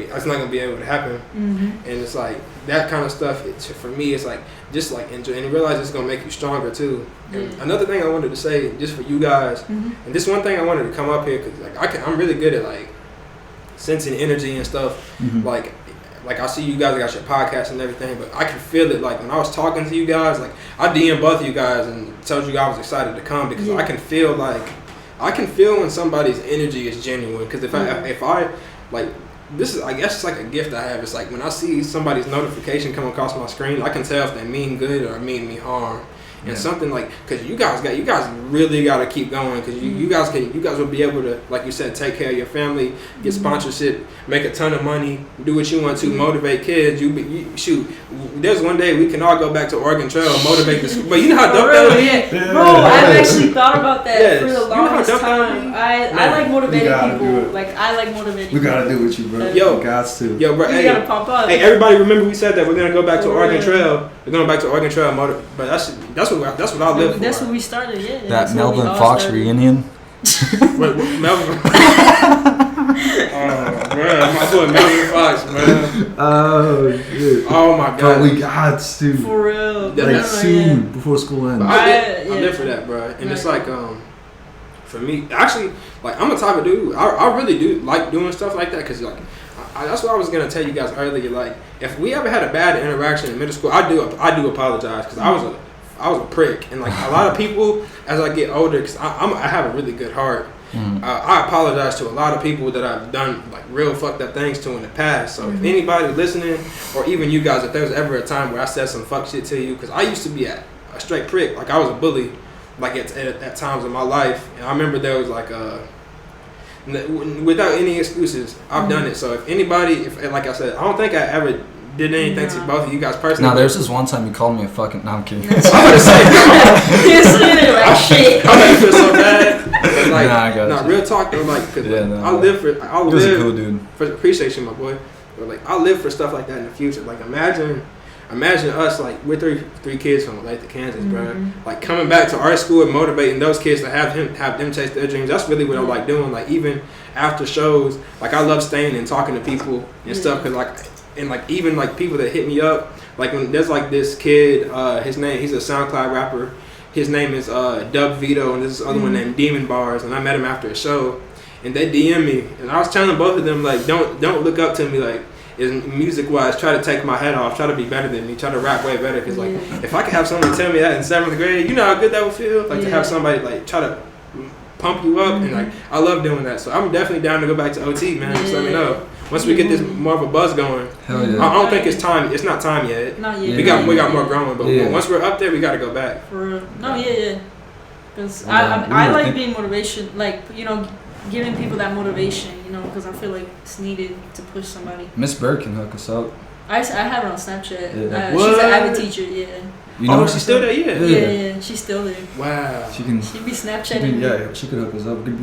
be able to happen. And it's like that kind of stuff. For me, it's like just like enjoy and realize it's gonna make you stronger too. And another thing I wanted to say, just for you guys, and this one thing I wanted to come up here, because like I'm really good at like sensing energy and stuff. Like I see you guys got your podcast and everything, but I can feel it. Like when I was talking to you guys, like I DM both of you guys and told you I was excited to come, because I can feel when somebody's energy is genuine. Because if I like this is, I guess it's like a gift I have. It's like when I see somebody's notification come across my screen, I can tell if they mean good or mean me harm. And something like, cause you guys really got to keep going, cause you guys will be able to, like you said, take care of your family, get sponsorship, make a ton of money, do what you want to, motivate kids. Shoot, there's one day we can all go back to Oregon Trail, motivate the school. But you know how dope that is? Yeah. Bro, I've actually thought about that for the longest time. I like motivating people. Like I like motivating. We gotta do what you, bro. Yo, gots to. Yo, bro. You gotta pop up. Hey, everybody, remember we said that we're gonna go back to Oregon Trail. We're going back to Oregon Trail, but that's what I live for. That's what we started, yeah. That Melvin Fox reunion. Wait, Melvin? Oh, man, my boy Melvin Fox, man. Oh, shit. Oh, my God. Bro, we got to. For real. Like, soon, before school ends. I live for that, bro. And it's like, for me, actually, like, I'm the type of dude, I really do like doing stuff like that, because, like, that's what I was gonna tell you guys earlier. Like, if we ever had a bad interaction in middle school, I do apologize, because I was a prick, and like a lot of people as I get older, because I have a really good heart. I apologize to a lot of people that I've done like real fucked up things to in the past. So if anybody listening, or even you guys, if there was ever a time where I said some fuck shit to you, because I used to be a straight prick. Like I was a bully, like at times in my life, and I remember there was like without any excuses, I've done it. So if anybody, like I said, I don't think I ever did anything to both of you guys personally. No, there's this one time you called me a fucking. No, I'm kidding. I'm gonna say, shit. I made you feel so bad. But like, I got you. Real talk though, like, cause I live for. I live. He was a cool dude. Appreciate you, my boy. But like, I live for stuff like that in the future. Like, imagine us, like, we're three kids from Olathe, Kansas, bro. Like, coming back to our school and motivating those kids to have them chase their dreams. That's really what I like doing. Like, even after shows, like, I love staying and talking to people and stuff. Cause like, and like, even like people that hit me up, like when there's like this kid, he's a SoundCloud rapper. His name is Dub Vito, and there's this other one named Demon Bars, and I met him after a show, and they DM me, and I was telling both of them, like, don't look up to me, like, music wise, try to take my head off, try to be better than me, try to rap way better, because like, if I could have someone tell me that in 7th grade, you know how good that would feel, like to have somebody like try to pump you up, and like, I love doing that, so I'm definitely down to go back to OT, man. Just let me know once we get this more of a buzz going. Hell yeah. I don't think it's time. It's not time yet. Not yet. We got more growing, but once we're up there, we got to go back. For real. No, yeah. Because I like being motivation, like, you know, giving people that motivation, you know, because I feel like it's needed to push somebody. Miss Bird can hook us up. I have her on Snapchat. Yeah. She's an avid teacher, yeah. You know she's still there, Yeah, she's still there. Wow. She be Snapchatting. She could hook us up. We could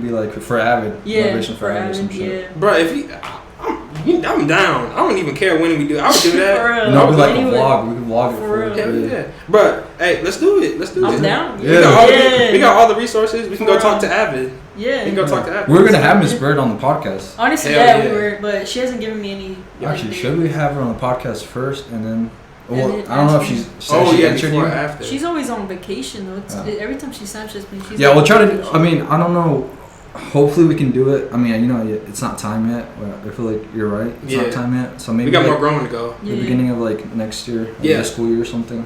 be like for Avid. Motivation for Avid or some shit. Bro, I'm down. I don't even care when we do it. I would do that. For real. No, like a vlog. We can vlog it for real. Yeah. Bro, hey, let's do it. I'm down. We got all the resources. We can go talk to Avid. Yeah. We can go talk to Avid. We're gonna have Miss Bird on the podcast. Honestly, we were, but she hasn't given me any. Actually, should we have her on the podcast first and then? Well, then I don't know if she's. before or after. She's always on vacation though. Every time she Snapchats me, she's. Yeah, we'll try to. I mean, I don't know. Hopefully we can do it. I mean, you know, it's not time yet. I feel like you're right. It's not time yet. So maybe we got like more growing to go. The beginning of like next year, the school year or something.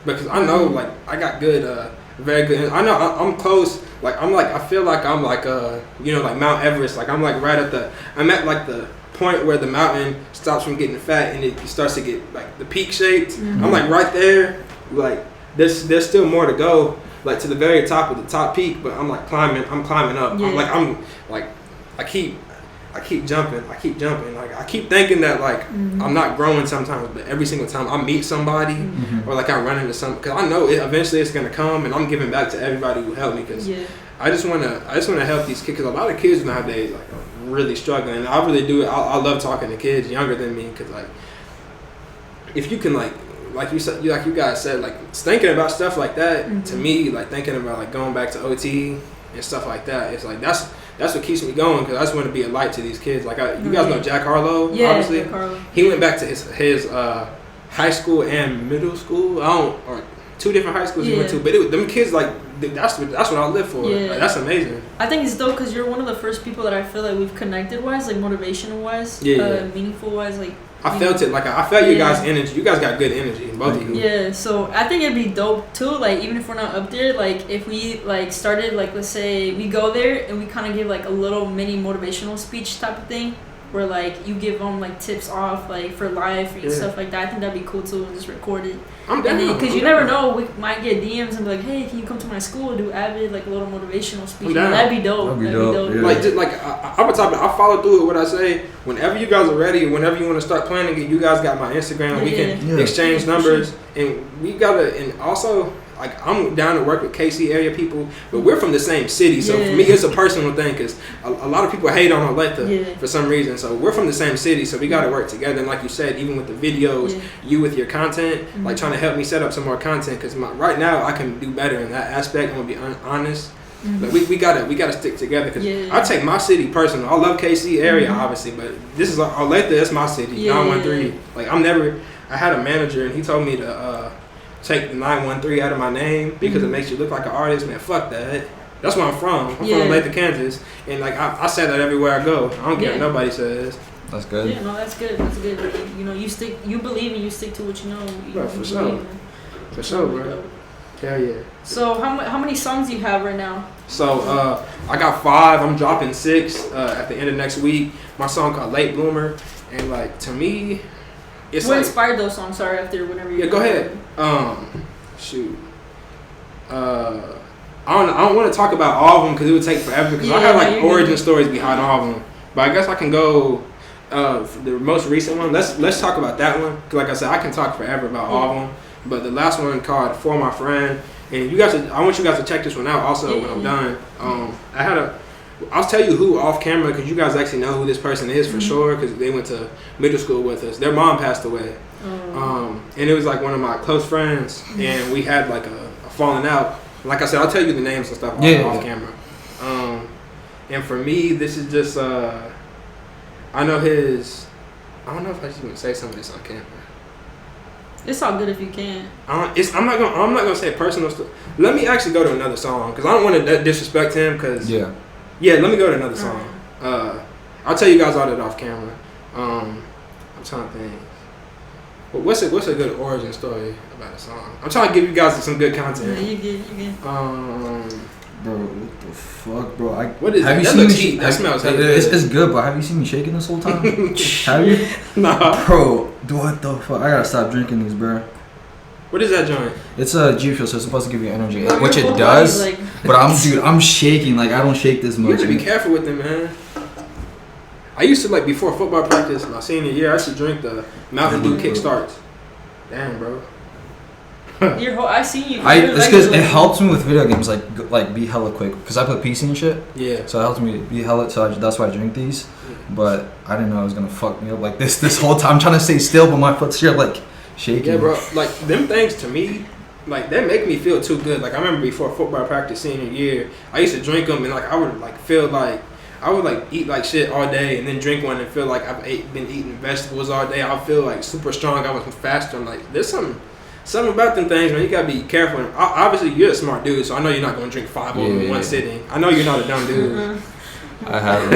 Because I know, like, I got good, very good. I know I'm close. Like, I feel like I'm like, you know, like Mount Everest. Like, I'm like right at I'm at like the point where the mountain stops from getting fat and it starts to get like the peak shaped. I'm like right there. Like, there's still more to go. Like to the very top of the top peak, but I'm like climbing up. I keep jumping. Like, I keep thinking that like I'm not growing sometimes, but every single time I meet somebody or like I run into something, because I know eventually it's gonna come, and I'm giving back to everybody who helped me, because I just wanna help these kids, because a lot of kids nowadays like are really struggling, and I really do. I love talking to kids younger than me, because like if you can like you said, like you guys said, like thinking about stuff like that, to me, like thinking about like going back to OT and stuff like that, it's like that's what keeps me going, because I just want to be a light to these kids. Like you guys know Jack Harlow, obviously. Jack Harlow. He went back to his high school and middle school. Or 2 different high schools he went to, but them kids, like, that's what I live for. Yeah. Like, that's amazing. I think it's dope because you're one of the first people that I feel like we've connected wise, like motivational wise, meaningful wise, like. I felt it. Like, I felt you guys' energy. You guys got good energy, both of you. Yeah, so I think it'd be dope too. Like, even if we're not up there, like if we like started, like let's say we go there and we kind of give like a little mini motivational speech type of thing, where like you give them like tips off like for life and stuff like that. I think that'd be cool too, and just record it. I'm down. Because you never know, we might get DMs and be like, hey, can you come to my school, do Avid, like a little motivational speech. That'd be dope. That'd be dope. Yeah. Like, just like I'm a type of, I follow through with what I say. Whenever you guys are ready, whenever you want to start planning it, you guys got my Instagram. We can exchange numbers, and we gotta. And also, like, I'm down to work with KC area people, but we're from the same city, so for me it's a personal thing because a lot of people hate on Olathe for some reason. So we're from the same city, so we got to work together. And like you said, even with the videos, you with your content, like trying to help me set up some more content because right now I can do better in that aspect. I'm gonna be honest. But we gotta stick together because I take my city personal. I love KC area obviously, but this is Olathe. That's my city. 913. Like I had a manager and he told me to take the 913 out of my name because it makes you look like an artist. Man, fuck that. That's where I'm from. I'm from Olathe, Kansas, and like I say that everywhere I go. I don't care what nobody says. That's good. Yeah, no, that's good. That's good. You know, you believe and you stick to what you know. Bro, for sure. For sure, bro. Hell yeah. So how many songs do you have right now? So I got 5. I'm dropping 6 at the end of next week. My song called Late Bloomer, and like to me, it's what like, inspired those songs? Sorry, after whenever you. Yeah, go ahead. Shoot. I don't want to talk about all of them because it would take forever. Because I have like origin stories behind all of them. But I guess I can go for the most recent one. Let's talk about that one. Cause like I said, I can talk forever about all of them. But the last one called For My Friend, and I want you guys to check this one out. Also, when I'm done, I'll tell you who off camera because you guys actually know who this person is for sure because they went to middle school with us. Their mom passed away, and it was like one of my close friends, and we had like a falling out. Like I said, I'll tell you the names and stuff off camera. And for me, this is just I know his. I don't know if I should even say some of this on camera. It's all good if you can. I'm not gonna say personal stuff. Let me actually go to another song because I don't want to disrespect him. Because let me go to another song. I'll tell you guys all that off camera. I'm trying to think. What's a good origin story about a song? I'm trying to give you guys some good content. Yeah, you get. Bro, what the fuck, bro? What is have that? You That seen me? that smells heavy. It's good, but have you seen me shaking this whole time? Have you? Nah. Bro, what the fuck? I gotta stop drinking these, bro. What is that joint? It's a G Fuel, so it's supposed to give you energy, which it does. Like, but I'm shaking. Like I don't shake this much. You have to be careful with it, man. I used to like before football practice my senior year. I used to drink the Mountain Dew Kickstarts. Damn, bro. I see you. It's because it helps me with video games, like be hella quick. Because I play PC and shit. Yeah. So it helps me be hella. So that's why I drink these. But I didn't know it was gonna fuck me up like this whole time. I'm trying to stay still, but my foot's here like shaking. Yeah, bro. Like them things to me, like they make me feel too good. Like I remember before football practice senior year, I used to drink them and like I would like feel like I would like eat like shit all day and then drink one and feel like I've been eating vegetables all day. I feel like super strong. I was faster. I'm like, there's something about them things, man. You gotta be careful. Obviously, you're a smart dude, so I know you're not gonna drink 5 of them in one sitting. I know you're not a dumb dude. I have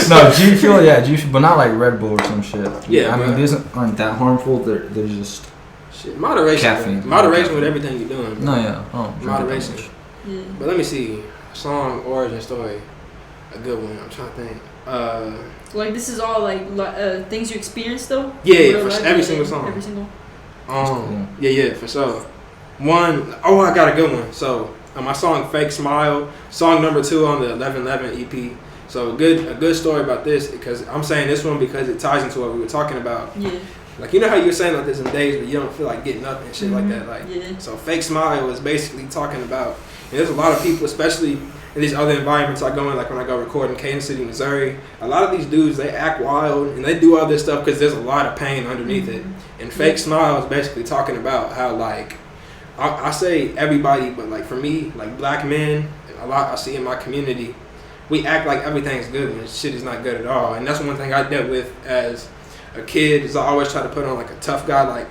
no G Fuel, but not like Red Bull or some shit. Yeah, I mean these aren't that harmful. They're just shit. Moderation. Caffeine. Moderation with everything you're doing. Bro. No, yeah. Oh, moderation. Yeah. But let me see. Song origin story. A good one. I'm trying to think. Like this is all like things you experienced though. Yeah, for every single song. Every single. Cool. Yeah, for sure. I got a good one. So my song "Fake Smile," song number 2 on the 1111 EP. So a good story about this because I'm saying this one because it ties into what we were talking about. Yeah. Like you know how you were saying like there's some days where you don't feel like getting up and shit like that. Like so, "Fake Smile" was basically talking about. And there's a lot of people, especially in these other environments I go in, like when I go record in Kansas City, Missouri, a lot of these dudes, they act wild and they do all this stuff because there's a lot of pain underneath it. And Fake Smile is basically talking about how, like, I say everybody, but like for me, like black men, a lot I see in my community, we act like everything's good when shit is not good at all. And that's one thing I dealt with as a kid is I always try to put on like a tough guy, like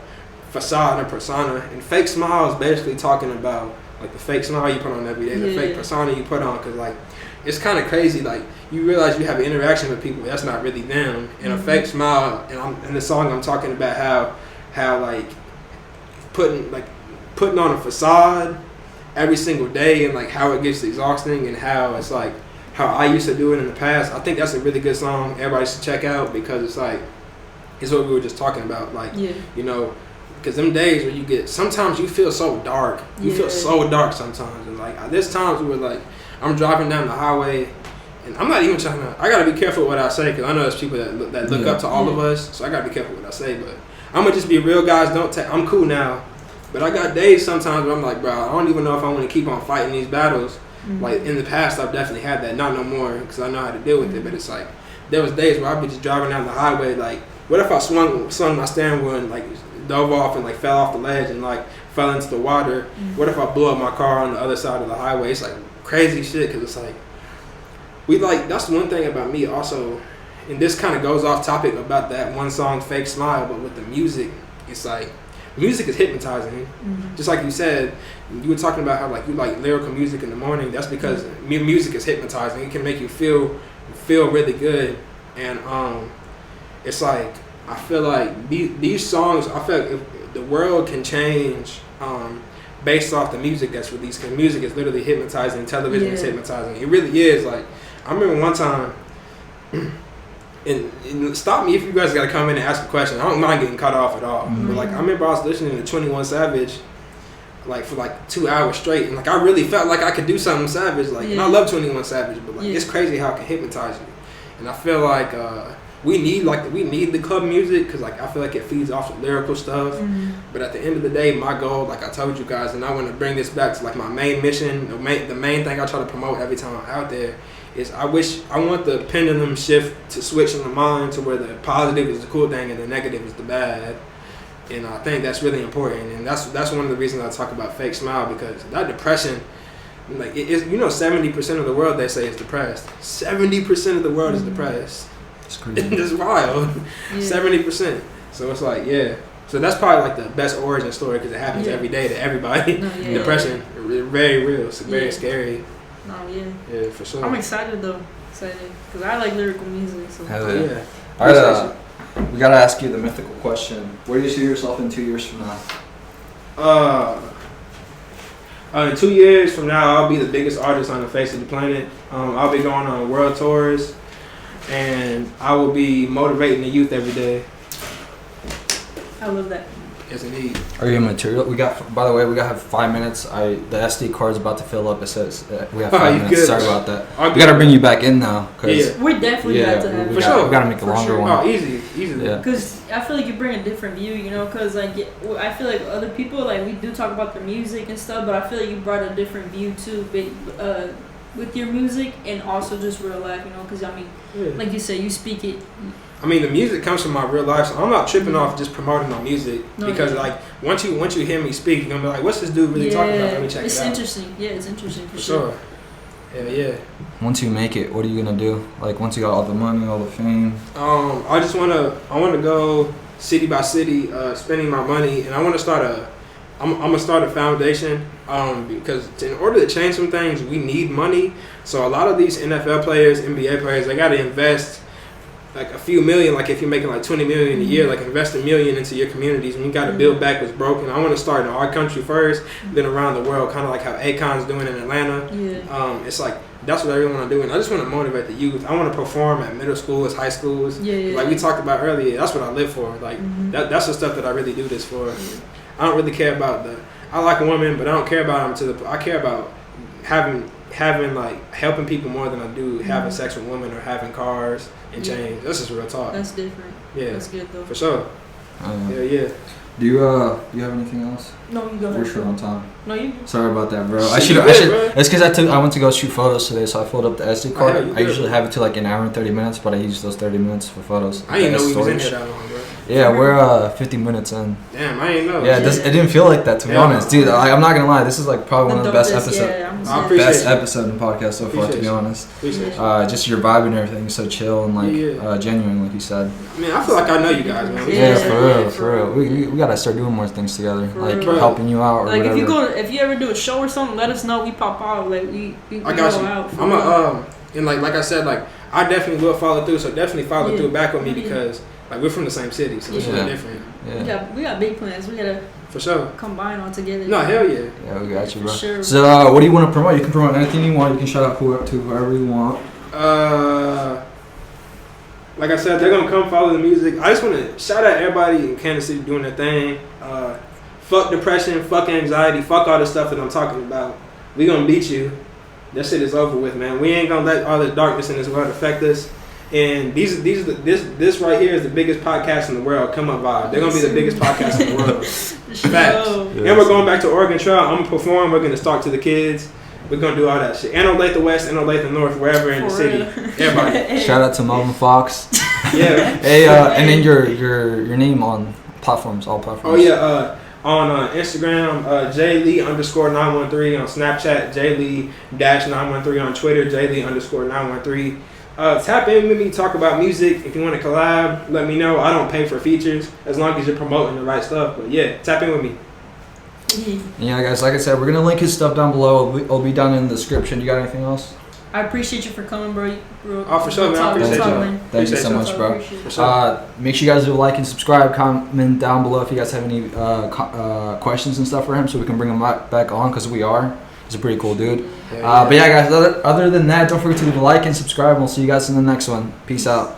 facade and persona. And Fake Smile is basically talking about like the fake smile you put on every day, the fake persona you put on, because like it's kind of crazy. Like you realize you have an interaction with people that's not really them, and a fake smile. And in the song I'm talking about how like putting on a facade every single day, and like how it gets exhausting, and how it's like how I used to do it in the past. I think that's a really good song. Everybody should check out because it's like it's what we were just talking about. Like you know, because them days where you get sometimes you feel so dark. You feel so dark sometimes, and like there's times where like I'm driving down the highway. And I'm not even trying to. I gotta be careful what I say because I know there's people that look up to all of us. So I gotta be careful what I say. But I'm gonna just be real, guys. I'm cool now, but I got days sometimes where I'm like, bro, I don't even know if I want to keep on fighting these battles. Like in the past, I've definitely had that. Not no more because I know how to deal with it. But it's like there was days where I'd be just driving down the highway. Like, what if I swung my steering wheel and like dove off and like fell off the ledge and like fell into the water? What if I blew up my car on the other side of the highway? It's like crazy shit because it's like. That's one thing about me also, and this kind of goes off topic about that one song, Fake Smile, but with the music, it's like, music is hypnotizing. Just like you said, you were talking about how like you like lyrical music in the morning, that's because music is hypnotizing. It can make you feel really good, and it's like, I feel like these songs, I feel like if the world can change based off the music that's released, because music is literally hypnotizing, television is hypnotizing. It really is. Like, I remember one time, and stop me if you guys got to come in and ask a question. I don't mind getting cut off at all. But like, I remember I was listening to 21 Savage, like for like 2 hours straight, and like I really felt like I could do something savage. Like, and I love 21 Savage, but like it's crazy how it can hypnotize you. And I feel like we need the club music because like I feel like it feeds off the lyrical stuff. But at the end of the day, my goal, like I told you guys, and I want to bring this back to like my main mission, the main thing I try to promote every time I'm out there is I want the pendulum shift to switch in the mind to where the positive is the cool thing and the negative is the bad. And I think that's really important, and that's one of the reasons I talk about Fake Smile, because that depression, like it is, 70% of the world they say is depressed. 70% of the world is depressed. It's crazy. It's wild. 70%. So it's like, so that's probably like the best origin story because it happens every day to everybody. Depression, very real. It's very scary. Yeah, for sure. I'm excited though. Because I like lyrical music. So. Hell yeah. All right, we gotta ask you the mythical question. Where do you see yourself in 2 years from now? In 2 years from now, I'll be the biggest artist on the face of the planet. I'll be going on world tours, and I will be motivating the youth every day. I love that. Yes, indeed. Are you material? By the way, we have 5 minutes. The SD card's about to fill up. It says we have 5 minutes. Good. Sorry about that. We gotta bring you back in now. We're definitely glad to have you. For sure. We gotta make a longer one. Oh, easy. Yeah. Because I feel like you bring a different view, because like I feel like other people, like we do talk about the music and stuff, but I feel like you brought a different view too, with your music and also just real life, because I mean, like you said, you speak it. I mean, the music comes from my real life, so I'm not tripping off just promoting my music because, like, once you hear me speak, you're gonna be like, "What's this dude really talking about?" Let me check it out. It's interesting. Yeah, it's interesting for sure. Yeah. Once you make it, what are you gonna do? Like, once you got all the money, all the fame. I wanna go city by city, spending my money, and I wanna start I'm gonna start a foundation. Because in order to change some things, we need money. So a lot of these NFL players, NBA players, they gotta invest like a few million. Like if you're making like $20 million a year, like invest $1 million into your communities, and you got to build back what's broken. I want to start in our country first, then around the world, kind of like how Akon's doing in Atlanta. It's like that's what I really want to do, and I just want to motivate the youth. I want to perform at middle schools, high schools, like we talked about earlier. That's what I live for. Like that's the stuff that I really do this for. I don't really care about I like women, but I don't care about them I care about having like helping people more than I do having sex with women or having cars and chains. This is real talk. That's different. Yeah, that's good though. For sure. Yeah. Do you have anything else? No, you go ahead. We're short on time. No, you. Sorry about that, bro. I should. It's because I went to go shoot photos today, so I filled up the SD card. I usually have it to like an hour and 30 minutes, but I use those 30 minutes for photos. I didn't know we was in here that long, bro. Yeah, we're 50 minutes in. Damn, I didn't know. Yeah, it didn't feel like that, to be honest, dude. I'm not gonna lie. This is like probably one of the best episodes. Best episode in the podcast so far, to be honest. Just your vibe and everything is so chill and like genuine, like you said. I mean, I feel like I know you guys, man. Yeah, for real. We gotta start doing more things together, like helping you out or like whatever. If you ever do a show or something, let us know. We pop out. Like we I got you. Out and like I said, like I definitely will follow through. So definitely follow through back with me because Like we're from the same city, so it's Yeah. really different. Yeah. We got big plans. We gotta For sure. combine all together. No, hell yeah. Yeah, we got you, bro. For sure. So, what do you want to promote? You can promote anything you want. You can shout out whoever you want. Like I said, they're gonna come follow the music. I just want to shout out everybody in Kansas City doing their thing. Fuck depression, fuck anxiety, fuck all the stuff that I'm talking about. We gonna beat you. That shit is over with, man. We ain't gonna let all the darkness in this world affect us. And this right here is the biggest podcast in the world. Come up vibe. They're gonna be the biggest podcast in the world. Facts. And we're going back to Oregon Trail. I'm gonna perform. We're gonna talk to the kids. We're gonna do all that shit. And Olathe West and Olathe North, wherever in the city. Everybody. Shout out to Melvin Fox. Yeah. Hey, and then your name on platforms, all platforms. Oh yeah. On Instagram, Jlee _913 on Snapchat, Jlee-913 on Twitter, Jlee _913. Tap in with me, talk about music. If you want to collab, let me know. I don't pay for features as long as you're promoting the right stuff. But yeah, tap in with me. Yeah, guys, like I said, we're going to link his stuff down below. It'll be down in the description. You got anything else? I appreciate you for coming, bro. Oh, for sure, man. I appreciate y'all. Thank you so much, bro. For sure. Make sure you guys do like and subscribe. Comment down below if you guys have any questions and stuff for him so we can bring him back on because we are. He's a pretty cool dude. Yeah. But yeah, guys, other than that, don't forget to leave a like and subscribe. We'll see you guys in the next one. Peace out.